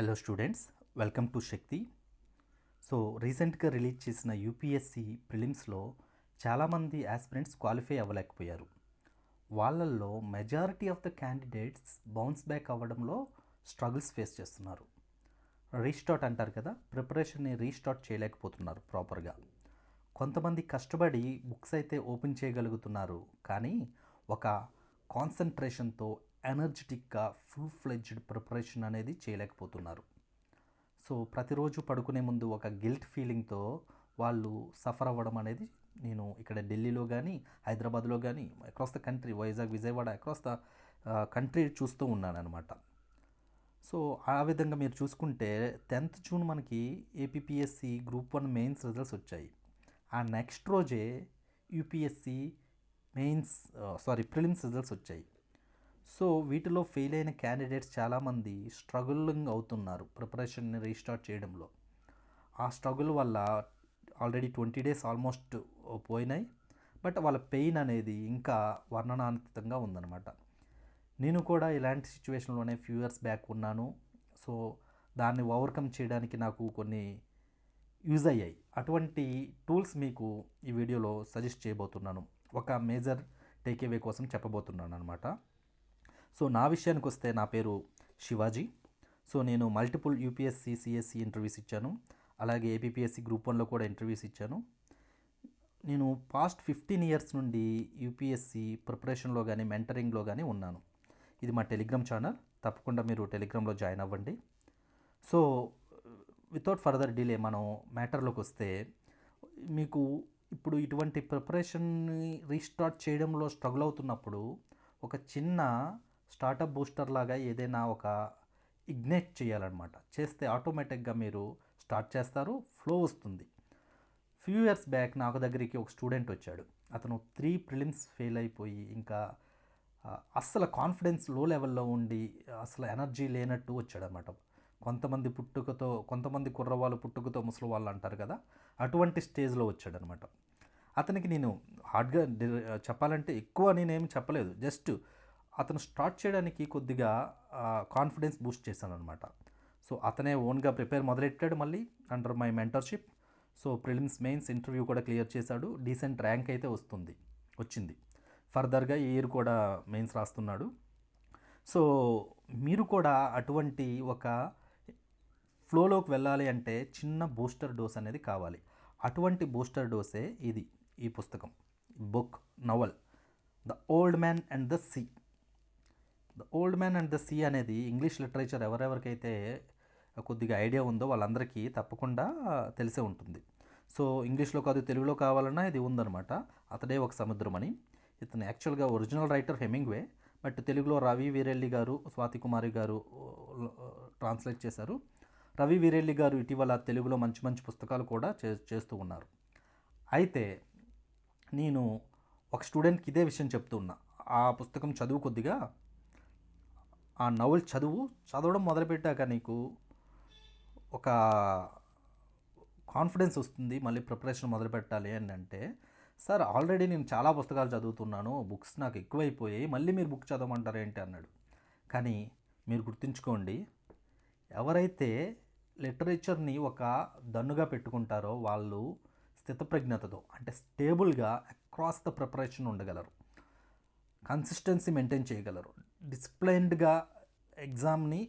Hello students, welcome to Shakti. So రీసెంట్గా release చేసిన UPSC ప్రిలిమ్స్లో చాలామంది ఆస్పిరెంట్స్ క్వాలిఫై అవ్వలేకపోయారు. వాళ్ళల్లో majority of the candidates bounce back అవ్వడంలో స్ట్రగుల్స్ ఫేస్ చేస్తున్నారు. రీస్టార్ట్ అంటారు కదా, ప్రిపరేషన్ని రీస్టార్ట్ చేయలేకపోతున్నారు ప్రాపర్గా. కొంతమంది కష్టపడి బుక్స్ అయితే ఓపెన్ చేయగలుగుతున్నారు, కానీ ఒక కాన్సన్ట్రేషన్తో ఎనర్జెటిక్గా ఫుల్ ఫ్లెడ్జ్డ్ ప్రిపరేషన్ అనేది చేయలేకపోతున్నారు. సో ప్రతిరోజు పడుకునే ముందు ఒక గిల్ట్ ఫీలింగ్తో వాళ్ళు సఫర్ అవ్వడం అనేది నేను ఇక్కడ ఢిల్లీలో కానీ, హైదరాబాద్లో కానీ, across the country, Vizag, Vijayawada, across the country చూస్తూ ఉన్నాను అనమాట. సో ఆ విధంగా మీరు చూసుకుంటే 10th జూన్ మనకి ఏపీపీఎస్సి గ్రూప్ 1 మెయిన్స్ రిజల్ట్స్ వచ్చాయి. ఆ నెక్స్ట్ రోజే యూపీఎస్సి ప్రిలిమ్స్ రిజల్ట్స్ వచ్చాయి. సో వీటిలో ఫెయిల్ అయిన క్యాండిడేట్స్ చాలామంది స్ట్రగులింగ్ అవుతున్నారు ప్రిపరేషన్ని రీస్టార్ట్ చేయడంలో. ఆ స్ట్రగుల్ వల్ల ఆల్రెడీ 20 డేస్ ఆల్మోస్ట్ పోయినాయి, బట్ వాళ్ళ పెయిన్ అనేది ఇంకా వర్ణనాతీతంగా ఉందన్నమాట. నేను కూడా ఇలాంటి సిచ్యువేషన్లోనే ఫ్యూ ఇయర్స్ బ్యాక్ ఉన్నాను. సో దాన్ని ఓవర్కమ్ చేయడానికి నాకు కొన్ని యూజ్ అయ్యాయి. అటువంటి టూల్స్ మీకు ఈ వీడియోలో సజెస్ట్ చేయబోతున్నాను. ఒక మేజర్ టేక్అవే కోసం చెప్పబోతున్నాను అనమాట. సో నా విషయానికి వస్తే, నా పేరు శివాజీ. సో నేను మల్టిపుల్ యూపీఎస్సి, సిఎస్సి ఇంటర్వ్యూస్ ఇచ్చాను. అలాగే ఏపీపీఎస్సి గ్రూప్ 1లో కూడా ఇంటర్వ్యూస్ ఇచ్చాను. నేను పాస్ట్ 15 ఇయర్స్ నుండి యూపీఎస్సి ప్రిపరేషన్లో కానీ, మెంటరింగ్లో కానీ ఉన్నాను. ఇది మా టెలిగ్రామ్ ఛానల్, తప్పకుండా మీరు టెలిగ్రామ్లో జాయిన్ అవ్వండి. సో వితౌట్ ఫర్దర్ డిలే మనం మ్యాటర్లోకి వస్తే, మీకు ఇప్పుడు ఇటువంటి ప్రిపరేషన్ని రీస్టార్ట్ చేయడంలో స్ట్రగుల్ అవుతున్నప్పుడు ఒక చిన్న స్టార్టప్ బూస్టర్ లాగా ఏదైనా ఒక ఇగ్నైట్ చేయాలన్నమాట. చేస్తే ఆటోమేటిక్గా మీరు స్టార్ట్ చేస్తారు, ఫ్లో వస్తుంది. ఫ్యూ ఇయర్స్ బ్యాక్ నాకు దగ్గరికి ఒక స్టూడెంట్ వచ్చాడు. అతను 3 ప్రిలిమ్స్ ఫెయిల్ అయిపోయి ఇంకా అస్సలు కాన్ఫిడెన్స్ లో లెవెల్లో ఉండి అసలు ఎనర్జీ లేనట్టు వచ్చాడనమాట. కొంతమంది కుర్రవాళ్ళు పుట్టుకతో ముసలి వాళ్ళు అంటారు కదా, అటువంటి స్టేజ్లో వచ్చాడనమాట. అతనికి నేను హార్డ్గా చెప్పాలంటే ఎక్కువ నేనేమి చెప్పలేదు, జస్ట్ అతను స్టార్ట్ చేయడానికి కొద్దిగా కాన్ఫిడెన్స్ బూస్ట్ చేశాను అనమాట. సో అతనే ఓన్గా ప్రిపేర్ మొదలెట్టాడు మళ్ళీ under my mentorship. So prelims, mains, interview కూడా క్లియర్ చేశాడు. డీసెంట్ ర్యాంక్ అయితే వచ్చింది. ఫర్దర్గా ఈ ఇయర్ కూడా మెయిన్స్ రాస్తున్నాడు. సో మీరు కూడా అటువంటి ఒక ఫ్లోలోకి వెళ్ళాలి అంటే చిన్న బూస్టర్ డోస్ అనేది కావాలి. అటువంటి బూస్టర్ డోసే ఈ పుస్తకం, book, novel the old man and the sea. The old man and the sea అనేది ఇంగ్లీష్ లిటరేచర్ ఎవరెవరికైతే కొద్దిగా ఐడియా ఉందో వాళ్ళందరికీ తప్పకుండా తెలిసే ఉంటుంది. సో ఇంగ్లీష్లో కాదు, తెలుగులో కావాలన్నా ఇది ఉందన్నమాట. అతడే ఒక సముద్రం అని. ఇతను యాక్చువల్గా ఒరిజినల్ రైటర్ హెమింగ్వే, బట్ తెలుగులో రవి వీరెల్లి గారు, స్వాతి కుమారి గారు ట్రాన్స్లేట్ చేశారు. రవి వీరెల్లి గారు ఇటీవల తెలుగులో మంచి మంచి పుస్తకాలు కూడా చేస్తూ ఉన్నారు. అయితే నేను ఒక స్టూడెంట్కి ఇదే విషయం చెప్తూ ఉన్నా. ఆ పుస్తకం చదువు, కొద్దిగా ఆ నవల్ చదవడం మొదలుపెట్టాక నీకు ఒక కాన్ఫిడెన్స్ వస్తుంది, మళ్ళీ ప్రిపరేషన్ మొదలు పెట్టాలి అని అంటే, సార్ ఆల్రెడీ నేను చాలా పుస్తకాలు చదువుతున్నాను, బుక్స్ నాకు ఎక్కువైపోయాయి, మళ్ళీ మీరు బుక్ చదవమంటారు ఏంటి అన్నాడు. కానీ మీరు గుర్తుంచుకోండి, ఎవరైతే లిటరేచర్ని ఒక దన్నుగా పెట్టుకుంటారో వాళ్ళు స్థితప్రజ్ఞతతో, అంటే స్టేబుల్గా అక్రాస్ ద ప్రిపరేషన్ ఉండగలరు, కన్సిస్టెన్సీ మెయింటైన్ చేయగలరు, డిసిప్లైన్డ్గా ఎగ్జామ్ని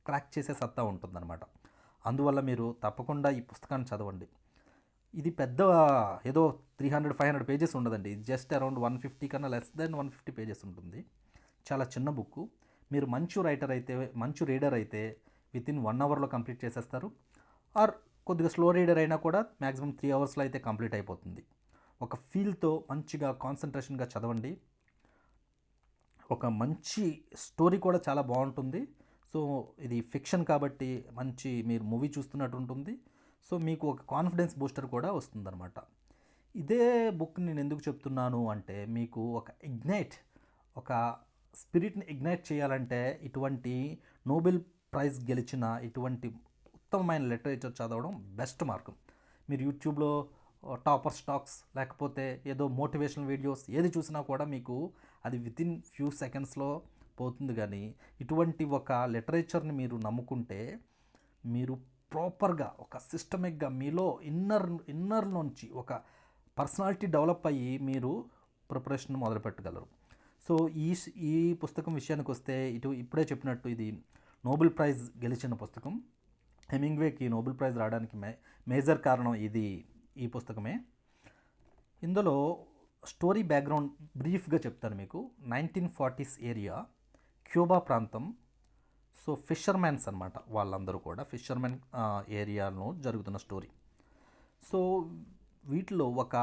క్రాక్ చేసే సత్తా ఉంటుందన్నమాట. అందువల్ల మీరు తప్పకుండా ఈ పుస్తకాన్ని చదవండి. ఇది పెద్ద ఏదో 300-500 పేజెస్ ఉండదండి. ఇది జస్ట్ అరౌండ్ 150 కన్నా లెస్ దెన్ 150 పేజెస్ ఉంటుంది. చాలా చిన్న బుక్. మీరు మంచి రీడర్ అయితే వితిన్ 1 అవర్లో కంప్లీట్ చేసేస్తారు. ఆర్ కొద్దిగా స్లో రీడర్ అయినా కూడా మ్యాక్సిమం 3 అవర్స్లో అయితే కంప్లీట్ అయిపోతుంది. ఒక ఫీల్తో మంచిగా కాన్సన్ట్రేషన్గా చదవండి. ఒక మంచి స్టోరీ కూడా చాలా బాగుంటుంది. సో ఇది ఫిక్షన్ కాబట్టి మంచి మీరు మూవీ చూస్తున్నట్టు ఉంటుంది. సో మీకు ఒక కాన్ఫిడెన్స్ బూస్టర్ కూడా వస్తుందన్నమాట. ఇదే బుక్ నేను ఎందుకు చెప్తున్నాను అంటే, మీకు ఒక స్పిరిట్ని ఇగ్నైట్ చేయాలంటే ఇటువంటి నోబెల్ ప్రైజ్ గెలిచిన ఇటువంటి ఉత్తమమైన లిటరేచర్ చదవడం బెస్ట్ మార్గం. మీరు యూట్యూబ్లో టాపర్ స్టాక్స్ లేకపోతే ఏదో మోటివేషనల్ వీడియోస్ ఏది చూసినా కూడా మీకు అది వితిన్ ఫ్యూ సెకండ్స్లో పోతుంది. కానీ ఇటువంటి ఒక లిటరేచర్ని మీరు నమ్ముకుంటే మీరు ప్రాపర్గా ఒక సిస్టమిక్గా మీలో ఇన్నర్ నుంచి ఒక పర్సనాలిటీ డెవలప్ అయ్యి మీరు ప్రిపరేషన్ మొదలు పెట్టగలరు. సో ఈ పుస్తకం విషయానికి వస్తే ఇప్పుడే చెప్పినట్టు ఇది నోబెల్ ప్రైజ్ గెలిచిన పుస్తకం. హెమింగ్వేకి నోబెల్ ప్రైజ్ రావడానికి మేజర్ కారణం ఈ పుస్తకమే. ఇందులో స్టోరీ బ్యాక్గ్రౌండ్ బ్రీఫ్గా చెప్తాను మీకు. 1940s ఏరియా, క్యూబా ప్రాంతం. సో ఫిషర్మెన్స్ అనమాట, వాళ్ళందరూ కూడా ఫిషర్మెన్ ఏరియాలో జరుగుతున్న స్టోరీ. సో వీటిలో ఒక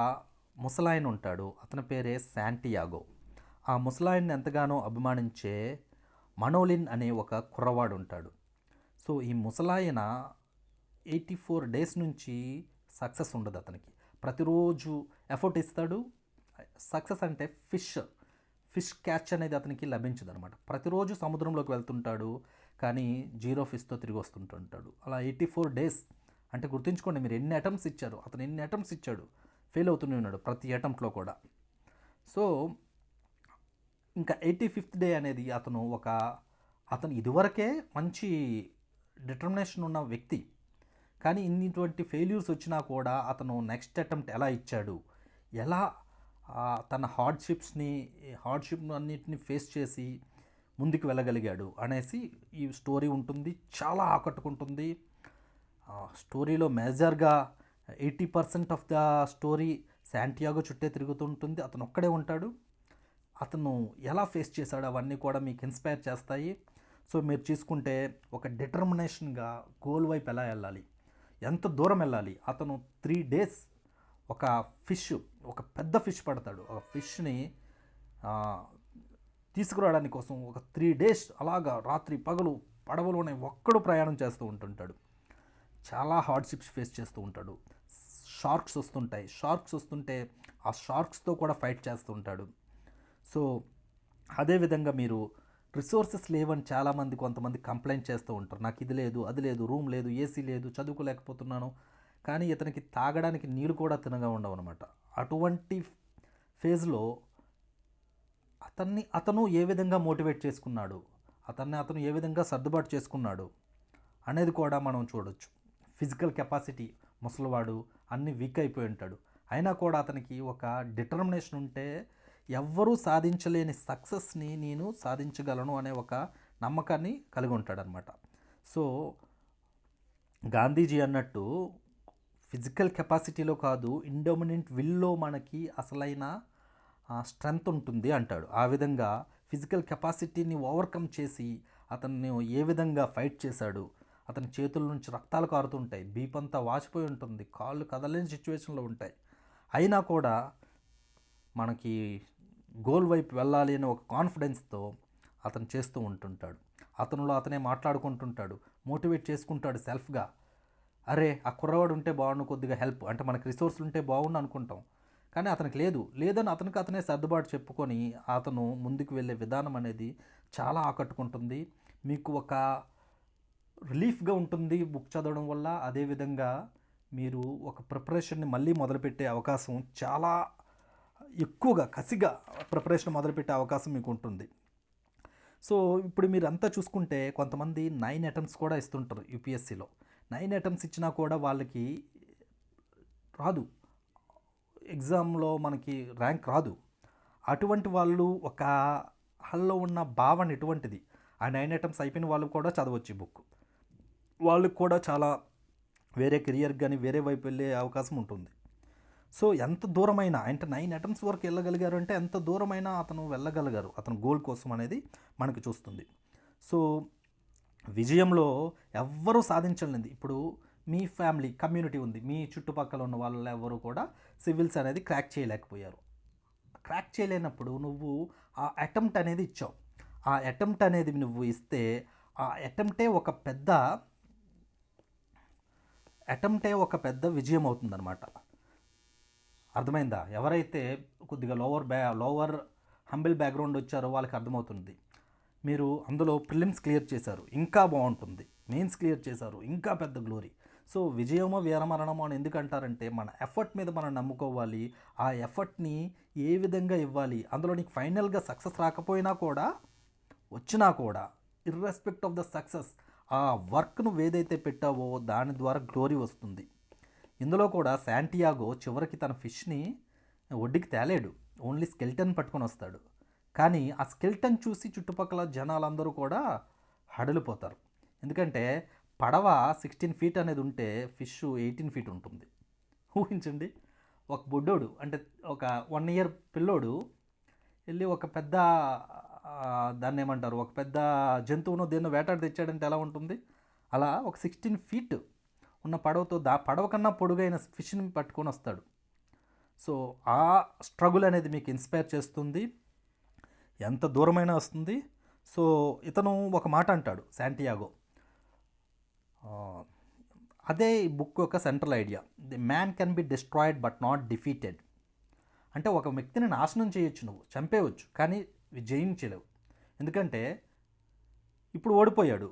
ముసలాయన ఉంటాడు, అతని పేరే శాంటియాగో. ఆ ముసలాయన్ని ఎంతగానో అభిమానించే మనోలిన్ అనే ఒక కుర్రవాడు ఉంటాడు. సో ఈ ముసలాయన 84 days నుంచి సక్సెస్ ఉండదు అతనికి. ప్రతిరోజు ఎఫర్ట్ ఇస్తాడు. సక్సెస్ అంటే ఫిష్ క్యాచ్ అనేది అతనికి లభించదు అనమాట. ప్రతిరోజు సముద్రంలోకి వెళ్తుంటాడు, కానీ 0 ఫిష్తో తిరిగి వస్తుంటుంటాడు. అలా 84 days అంటే గుర్తుంచుకోండి, మీరు ఎన్ని అటెంప్ట్స్ ఇచ్చారు, అతను ఎన్ని అటెంప్ట్స్ ఇచ్చాడు, ఫెయిల్ అవుతూనే ఉన్నాడు ప్రతి అటెంప్ట్లో కూడా. సో ఇంకా 85th day అనేది అతను ఇదివరకే మంచి డిటర్మినేషన్ ఉన్న వ్యక్తి, కానీ ఇన్నిటువంటి ఫెయిల్యూర్స్ వచ్చినా కూడా అతను నెక్స్ట్ అటెంప్ట్ ఎలా ఇచ్చాడు, ఎలా తన హార్డ్షిప్ అన్నిటిని ఫేస్ చేసి ముందుకు వెళ్ళగలిగాడు అనేసి ఈ స్టోరీ ఉంటుంది. చాలా ఆకట్టుకుంటుంది. స్టోరీలో మేజర్గా 80% ఆఫ్ ద స్టోరీ శాంటియాగో చుట్టే తిరుగుతుంటుంది. అతను ఒక్కడే ఉంటాడు. అతను ఎలా ఫేస్ చేశాడు అవన్నీ కూడా మీకు ఇన్స్పైర్ చేస్తాయి. సో మీరు చూసుకుంటే ఒక డిటర్మినేషన్గా గోల్ వైపు ఎలా వెళ్ళాలి, ఎంత దూరం వెళ్ళాలి. అతను 3 days ఒక పెద్ద ఫిష్ పడతాడు. ఆ ఫిష్ని తీసుకురావడానికి కోసం ఒక 3 days అలాగా రాత్రి పగలు పడవలోనే ఒక్కడు ప్రయాణం చేస్తూ ఉంటుంటాడు. చాలా హార్డ్షిప్స్ ఫేస్ చేస్తూ ఉంటాడు. షార్క్స్ వస్తుంటే ఆ షార్క్స్తో కూడా ఫైట్ చేస్తూ ఉంటాడు. సో అదేవిధంగా మీరు రిసోర్సెస్ లేవని కొంతమంది కంప్లైంట్ చేస్తూ ఉంటారు. నాకు ఇది లేదు, అది లేదు, రూమ్ లేదు, ఏసీ లేదు, చదువుకోలేకపోతున్నాను. కానీ ఇతనికి తాగడానికి నీళ్ళు కూడా తినగా ఉండవు అనమాట. అటువంటి ఫేజ్లో అతను ఏ విధంగా మోటివేట్ చేసుకున్నాడు, అతను ఏ విధంగా సర్దుబాటు చేసుకున్నాడు అనేది కూడా మనం చూడొచ్చు. ఫిజికల్ కెపాసిటీ, ముసలివాడు, అన్నీ వీక్ అయిపోయి ఉంటాడు. అయినా కూడా అతనికి ఒక డిటర్మినేషన్ ఉంటే ఎవ్వరూ సాధించలేని సక్సెస్ని నేను సాధించగలను అనే ఒక నమ్మకాన్ని కలిగి ఉంటాడనమాట. సో గాంధీజీ అన్నట్టు ఫిజికల్ కెపాసిటీలో కాదు, ఇండోమినెంట్ విల్లో మనకి అసలైన స్ట్రెంగ్త్ ఉంటుంది అంటాడు. ఆ విధంగా ఫిజికల్ కెపాసిటీని ఓవర్కమ్ చేసి అతన్ని ఏ విధంగా ఫైట్ చేశాడు. అతని చేతుల నుంచి రక్తాలు కారుతుంటాయి, బీపంతా వాచిపోయి ఉంటుంది, కాళ్ళు కదలేని సిచ్యువేషన్లో ఉంటాయి. అయినా కూడా మనకి గోల్ వైపు వెళ్ళాలి అనే ఒక కాన్ఫిడెన్స్తో అతను చేస్తూ ఉంటుంటాడు. అతనిలో అతనే మాట్లాడుకుంటుంటాడు, మోటివేట్ చేసుకుంటాడు సెల్ఫ్గా. అరే ఆ కుర్రవాడు ఉంటే బాగుండు, కొద్దిగా హెల్ప్ అంటే మనకి రిసోర్సులు ఉంటే బాగుండు అనుకుంటాం. కానీ అతనికి లేదని అతనే సర్దుబాటు చెప్పుకొని అతను ముందుకు వెళ్ళే విధానం అనేది చాలా ఆకట్టుకుంటుంది. మీకు ఒక రిలీఫ్గా ఉంటుంది బుక్ చదవడం వల్ల. అదేవిధంగా మీరు ఒక ప్రిపరేషన్ని మళ్ళీ మొదలుపెట్టే అవకాశం, చాలా ఎక్కువగా కసిగా ప్రిపరేషన్ మొదలుపెట్టే అవకాశం మీకు ఉంటుంది. సో ఇప్పుడు మీరు అంతా చూసుకుంటే కొంతమంది 9 attempts కూడా ఇస్తుంటారు యూపీఎస్సీలో. 9 attempts ఇచ్చినా కూడా వాళ్ళకి రాదు, ఎగ్జామ్లో మనకి ర్యాంక్ రాదు. అటువంటి వాళ్ళు వాళ్ళలో ఉన్న భావన ఎటువంటిది, ఆ 9 attempts అయిపోయిన వాళ్ళు కూడా చదవచ్చు ఈ బుక్. వాళ్ళకి కూడా చాలా వేరే కెరియర్ కానీ వేరే వైపు వెళ్ళే అవకాశం ఉంటుంది. సో ఎంత దూరమైనా అంటే 9 attempts వరకు వెళ్ళగలిగారు అంటే ఎంత దూరమైనా అతను వెళ్ళగలిగారు అతను గోల్ కోసం అనేది మనకు చూస్తుంది. సో విజయంలో ఎవ్వరూ సాధించలేనిది, ఇప్పుడు మీ ఫ్యామిలీ కమ్యూనిటీ ఉంది, మీ చుట్టుపక్కల ఉన్న వాళ్ళు ఎవరు కూడా సివిల్స్ అనేది క్రాక్ చేయలేకపోయారు. క్రాక్ చేయలేనప్పుడు నువ్వు ఆ అటెంప్ట్ అనేది ఇచ్చావు. ఆ అటెంప్ట్ అనేది నువ్వు ఇస్తే ఆ అటెంప్టే ఒక పెద్ద విజయం అవుతుందన్నమాట. అర్థమైందా? ఎవరైతే కొద్దిగా లోవర్ హంబుల్ బ్యాక్గ్రౌండ్ వచ్చారో వాళ్ళకి అర్థమవుతుంది. మీరు అందులో ప్రిలిమ్స్ క్లియర్ చేశారు, ఇంకా బాగుంటుంది. మెయిన్స్ క్లియర్ చేశారు, ఇంకా పెద్ద గ్లోరీ. సో విజయమో వీరమరణమో అని ఎందుకంటారంటే మన ఎఫర్ట్ మీద మనం నమ్ముకోవాలి. ఆ ఎఫర్ట్ని ఏ విధంగా ఇవ్వాలి, అందులో నీకు ఫైనల్గా సక్సెస్ రాకపోయినా కూడా వచ్చినా కూడా ఇర్రెస్పెక్ట్ ఆఫ్ ద సక్సెస్ ఆ వర్క్ నువ్వు ఏదైతే పెట్టావో దాని ద్వారా గ్లోరీ వస్తుంది. ఇందులో కూడా శాంటియాగో చివరికి తన ఫిష్ని ఒడ్డుకి తేలేడు, ఓన్లీ స్కెల్టన్ పట్టుకొని వస్తాడు. కానీ ఆ స్కెల్టన్ చూసి చుట్టుపక్కల జనాలందరూ కూడా హడలిపోతారు. ఎందుకంటే పడవ 16 ఫీట్ అనేది ఉంటే ఫిష్ 18 ఫీట్ ఉంటుంది. ఊహించండి, ఒక బుడ్డోడు అంటే ఒక 1 ఇయర్ పిల్లోడు వెళ్ళి ఒక పెద్ద దాన్ని ఏమంటారు, ఒక పెద్ద జంతువును దేన్నో వేటాడి తెచ్చాడంటే ఎలా ఉంటుంది. అలా ఒక 16 ఫీట్ ఉన్న పడవతో పడవ కన్నా పొడుగైన ఫిష్ని పట్టుకొని వస్తాడు. సో ఆ స్ట్రగుల్ అనేది మీకు ఇన్స్పైర్ చేస్తుంది, ఎంత దూరమైనా వస్తుంది. సో ఇతను ఒక మాట అంటాడు శాంటియాగో, అదే ఈ బుక్ యొక్క central idea, the man can be destroyed but not defeated. అంటే ఒక వ్యక్తిని నాశనం చేయొచ్చు, నువ్వు చంపేయవచ్చు, కానీ జయించలేవు. ఎందుకంటే ఇప్పుడు ఓడిపోయాడు,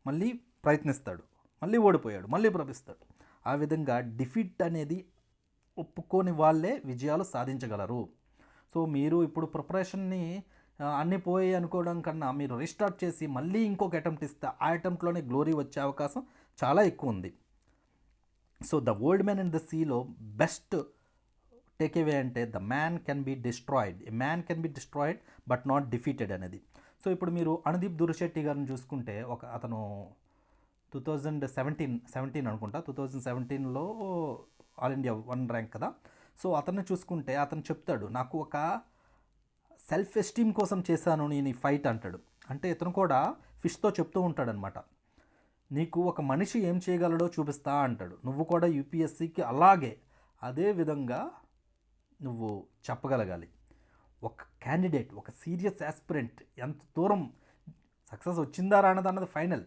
మళ్ళీ ప్రయత్నిస్తాడు, మళ్ళీ ఓడిపోయాడు, మళ్ళీ ప్రయత్నిస్తాడు. ఆ విధంగా డిఫీట్ అనేది ఒప్పుకోని వాళ్ళే విజయాలు సాధించగలరు. సో మీరు ఇప్పుడు ప్రిపరేషన్ని అన్నీ పోయి అనుకోవడం కన్నా మీరు రీస్టార్ట్ చేసి మళ్ళీ ఇంకొక అటెంప్ట్ ఇస్తే ఆ అటెంప్ట్లోనే గ్లోరీ వచ్చే అవకాశం చాలా ఎక్కువ ఉంది. So the old man and the సీలో బెస్ట్ టేక్ అవే అంటే the man can be destroyed, a man can be destroyed but not defeated అనేది. సో ఇప్పుడు మీరు అనుదీప్ దురిశెట్టి గారిని చూసుకుంటే అతను 2017 అనుకుంటా, 2017లో ఆల్ ఇండియా 1 ర్యాంక్ కదా. సో అతన్ని చూసుకుంటే అతను చెప్తాడు, నాకు ఒక సెల్ఫ్ ఎస్టీమ్ కోసం చేశాను నేను ఈ ఫైట్ అంటాడు. అంటే ఇతను కూడా ఫిష్తో చెప్తూ ఉంటాడనమాట, నీకు ఒక మనిషి ఏం చేయగలడో చూపిస్తా అంటాడు. నువ్వు కూడా యూపీఎస్సీకి అలాగే అదే విధంగా నువ్వు చెప్పగలగాలి. ఒక క్యాండిడేట్, ఒక సీరియస్ యాస్పిరెంట్ ఎంత దూరం సక్సెస్ వచ్చిందా రానదన్నది ఫైనల్,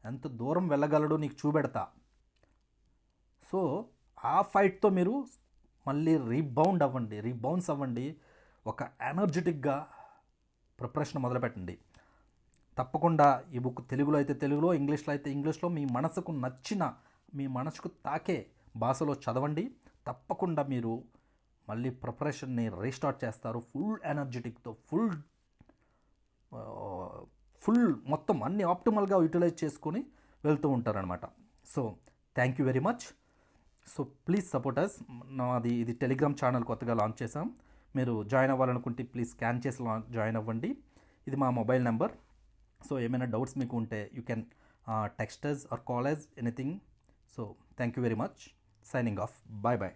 ఎంత దూరం వెళ్ళగలడో నీకు చూపెడతా. సో ఆ ఫైట్తో మీరు మళ్ళీ రీబౌన్స్ అవ్వండి, ఒక ఎనర్జెటిక్గా ప్రిపరేషన్ మొదలుపెట్టండి. తప్పకుండా ఈ బుక్ తెలుగులో అయితే తెలుగులో, ఇంగ్లీష్లో అయితే ఇంగ్లీష్లో, మీ మనసుకు నచ్చిన, మీ మనసుకు తాకే భాషలో చదవండి. తప్పకుండా మీరు మళ్ళీ ప్రిపరేషన్ని రీస్టార్ట్ చేస్తారు ఫుల్ ఎనర్జెటిక్తో, ఫుల్ మొత్తం అన్ని ఆప్టిమల్గా యూటిలైజ్ చేసుకొని వెళ్తూ ఉంటారనమాట. So thank you very much. So please support us. ఇది టెలిగ్రామ్ ఛానల్ కొత్తగా లాంచ్ చేసాం, మీరు జాయిన్ అవ్వాలనుకుంటే ప్లీజ్ స్కాన్ చేసి జాయిన్ అవ్వండి. ఇది మా మొబైల్ నెంబర్. సో ఏమైనా డౌట్స్ మీకు ఉంటే you can text us or call us anything. So thank you very much. Signing off. Bye bye.